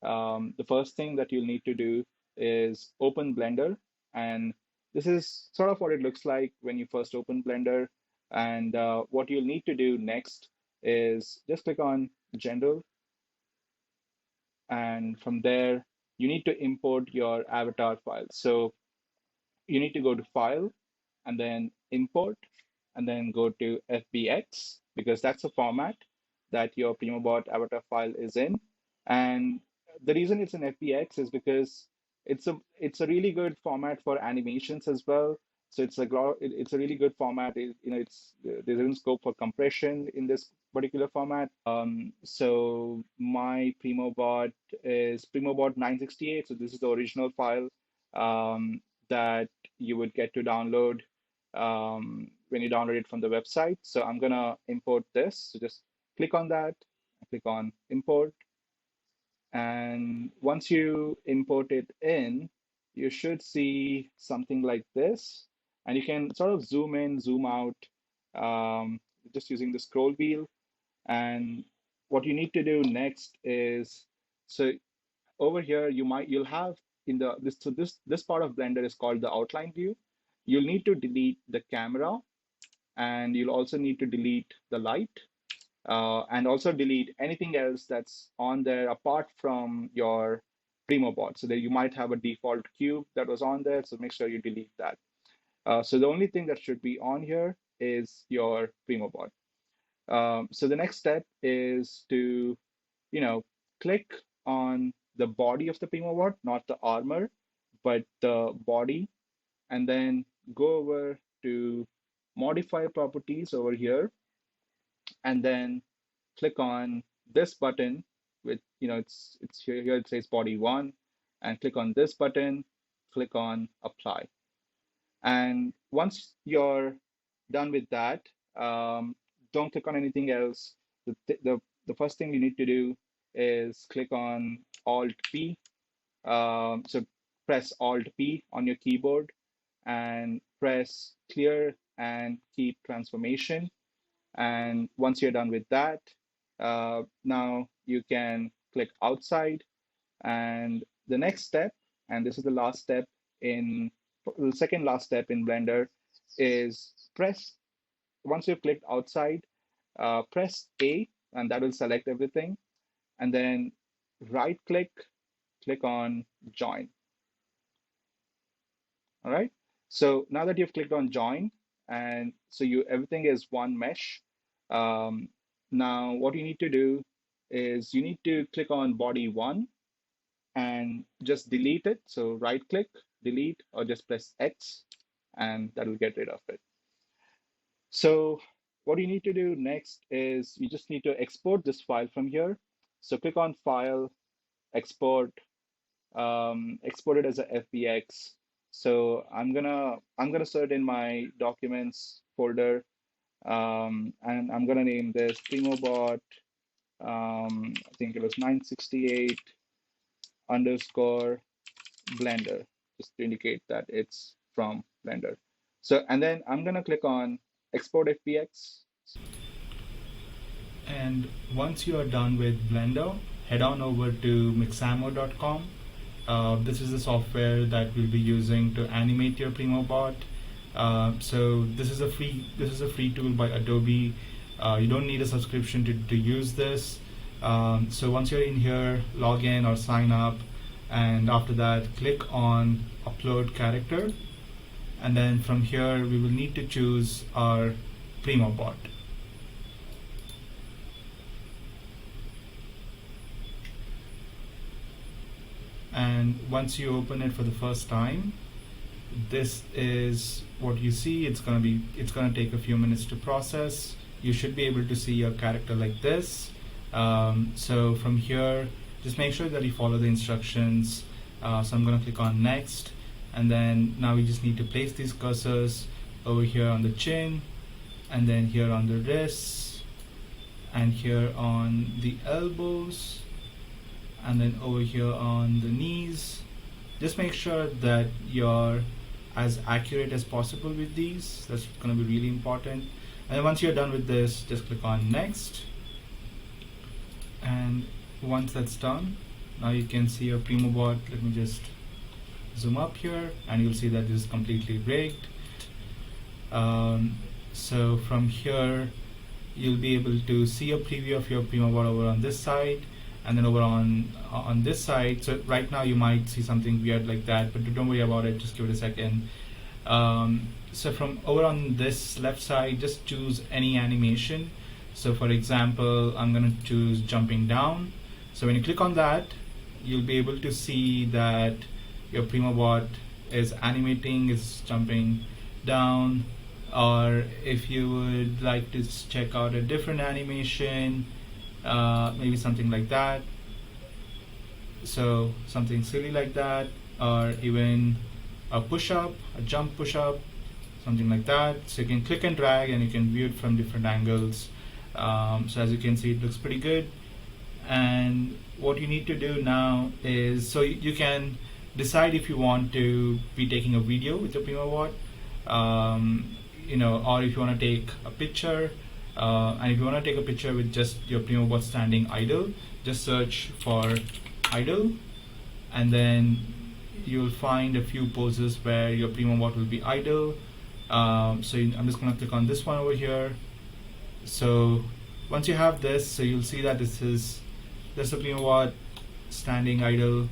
the first thing that you'll need to do is open Blender. And this is sort of what it looks like when you first open Blender. And what you'll need to do next is just click on General. And from there, you need to import your avatar file. So you need to go to File and then Import and then go to FBX because that's the format that your Primobot avatar file is in. And the reason it's in FBX is because it's a really good format for animations as well. So it's a really good format. There's even scope for compression in this particular format. So my Primobot is Primobot 968. So this is the original file that you would get to download when you download it from the website. So I'm gonna import this. So just click on that, click on import. And once you import it in, you should see something like this. And you can sort of zoom in, zoom out, just using the scroll wheel. And what you need to do next is, so over here you'll have in the this part of Blender is called the outline view. You'll need to delete the camera, and you'll also need to delete the light, and also delete anything else that's on there apart from your Primobot. So that you might have a default cube that was on there, so make sure you delete that. So the only thing that should be on here is your Primobot. So the next step is to, click on the body of the Primobot, not the armor, but the body, and then go over to modify properties over here, and then click on this button with, it's here it says body one, and click on this button, click on apply. And once you're done with that, don't click on anything else. The first thing you need to do is click on Alt P. So press Alt P on your keyboard and press clear and keep transformation. And once you're done with that, now you can click outside. And the next step, and this is the last step in the second last step in Blender, is once you've clicked outside, press A, and that will select everything. And then right click, click on join. All right. So now that you've clicked on join, and so everything is one mesh. Now what you need to do is you need to click on body one and just delete it. So right click, delete, or just press X, and that will get rid of it. So what you need to do next is you just need to export this file from here. So click on File, Export, export it as a FBX. So I'm gonna search in my Documents folder, and I'm gonna name this Primobot. I think it was 968 underscore Blender, just to indicate that it's from Blender. So, and then I'm gonna click on Export FBX. And once you are done with Blender, head on over to Mixamo.com. This is the software that we'll be using to animate your Primobot. So this is a free tool by Adobe. You don't need a subscription to use this. So once you're in here, log in or sign up, and after that click on upload character, and then from here we will need to choose our Primobot. And once you open it for the first time, this is what you see. It's gonna take a few minutes to process. You should be able to see your character like this. So from here, just make sure that you follow the instructions. So I'm gonna click on next, and then now we just need to place these cursors over here on the chin, and then here on the wrists, and here on the elbows, and then over here on the knees. Just make sure that you're as accurate as possible with these. That's going to be really important. And then once you're done with this, just click on next. And once that's done, Now you can see your Primobot. Let me just zoom up here, and you'll see that this is completely rigged. So from here, you'll be able to see a preview of your Primobot over on this side, and then over on this side. So right now you might see something weird like that, but don't worry about it. Just give it a second. So from over on this left side, just choose any animation. So for example, I'm going to choose jumping down. So when you click on that, you'll be able to see that your Primobot is animating, is jumping down. Or if you would like to check out a different animation, maybe something like that. So something silly like that, or even a push-up, a jump push-up, something like that. So you can click and drag and you can view it from different angles. So as you can see, it looks pretty good. And what you need to do now is, so you can decide if you want to be taking a video with your Primobot, or if you want to take a picture. And if you want to take a picture with just your Primobot standing idle, just search for idle, and then you'll find a few poses where your Primobot will be idle. I'm just going to click on this one over here. So once you have this, so you'll see that this is the Primobot standing idle,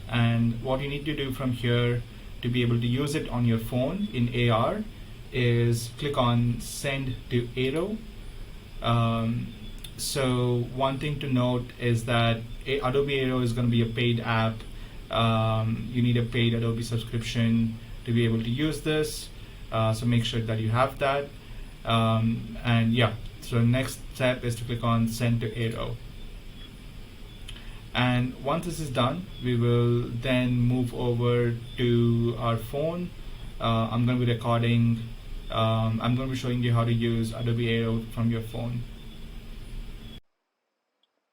and what you need to do from here to be able to use it on your phone in AR is click on send to Aero. So one thing to note is that Adobe Aero is going to be a paid app. You need a paid Adobe subscription to be able to use this. So make sure that you have that. And yeah, so next step is to click on send to Aero. And once this is done, we will then move over to our phone. I'm going to be recording. I'm going to be showing you how to use Adobe Aero from your phone.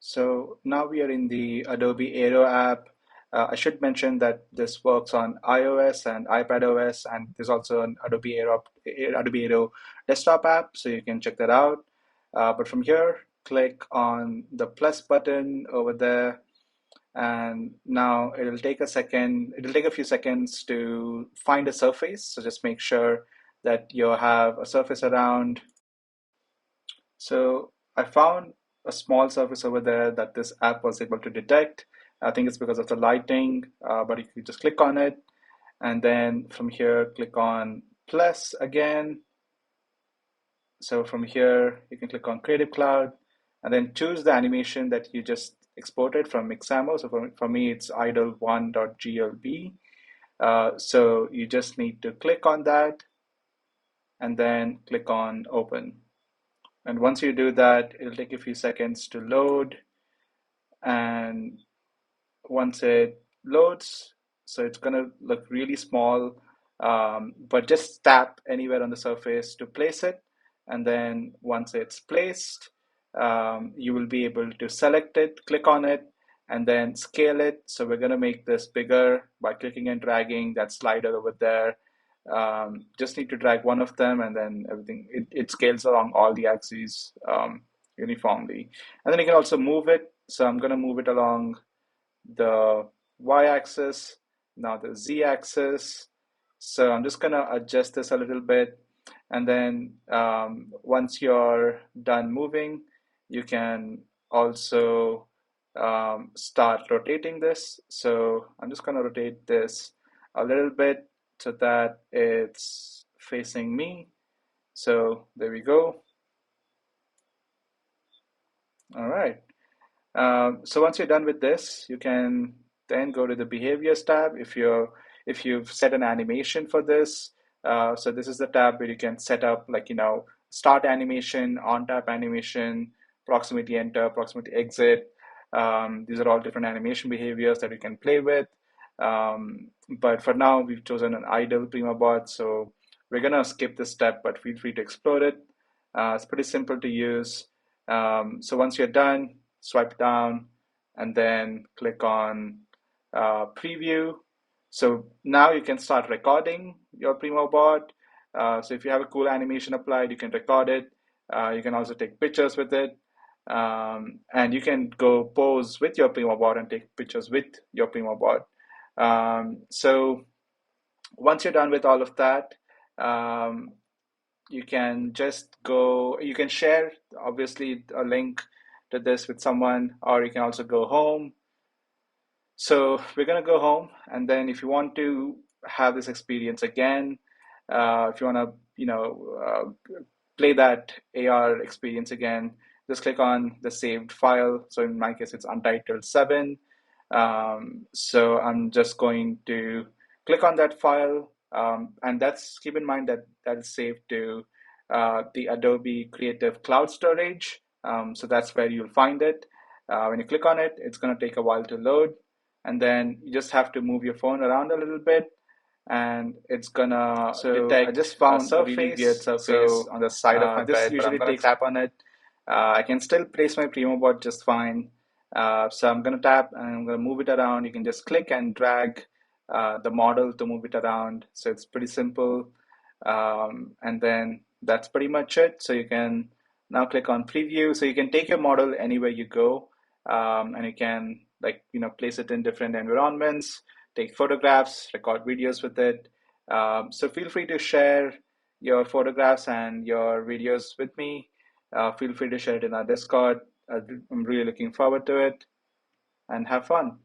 So now we are in the Adobe Aero app. I should mention that this works on iOS and iPadOS, and there's also an Adobe Aero desktop app, so you can check that out. But from here, click on the plus button over there, and now it'll take a second. It'll take a few seconds to find a surface. So just make sure that you have a surface around. So I found a small surface over there that this app was able to detect. I think it's because of the lighting, but you can just click on it. And then from here, click on plus again. So from here, you can click on Creative Cloud and then choose the animation that you just exported from Mixamo. So for me, it's idle1.glb. So you just need to click on that and then click on open. And once you do that, it'll take a few seconds to load. And once it loads, so it's going to look really small, but just tap anywhere on the surface to place it. And then once it's placed, you will be able to select it, click on it, and then scale it. So we're going to make this bigger by clicking and dragging that slider over there. Just need to drag one of them, and then everything, it scales along all the axes uniformly. And then you can also move it. So I'm going to move it along the y-axis, now the z-axis. So I'm just going to adjust this a little bit. And then once you're done moving, you can also start rotating this. So I'm just going to rotate this a little bit so that it's facing me. So there we go. All right. So once you're done with this, you can then go to the behaviors tab if you've set an animation for this. So this is the tab where you can set up, like, start animation, on tap animation, proximity enter, proximity exit. These are all different animation behaviors that you can play with. But for now, we've chosen an idle Primobot, so we're gonna skip this step, but feel free to explore it. It's pretty simple to use. So once you're done, swipe down and then click on preview. So now you can start recording your Primobot. So if you have a cool animation applied, you can record it. You can also take pictures with it. And you can go pose with your Primobot and take pictures with your Primobot. So once you're done with all of that, um, you can just go, you can share obviously a link to this with someone, or you can also go home. So we're going to go home, and then if you want to have this experience again, if you want to, play that AR experience again, just click on the saved file. So in my case, it's Untitled 7. So I'm just going to click on that file, and that's, keep in mind that that is saved to the Adobe Creative Cloud Storage. So that's where you'll find it. When you click on it, it's going to take a while to load, and then you just have to move your phone around a little bit, and it's gonna detect. I just found a really weird surface on the side of my bed, but I'm gonna tap on it. I can still place my Primobot just fine. So I'm gonna tap and I'm gonna move it around. You can just click and drag the model to move it around. So it's pretty simple. And then that's pretty much it. So you can now click on preview. So you can take your model anywhere you go, and you can, like, place it in different environments, take photographs, record videos with it. So feel free to share your photographs and your videos with me. Feel free to share it in our Discord. I'm really looking forward to it, and have fun.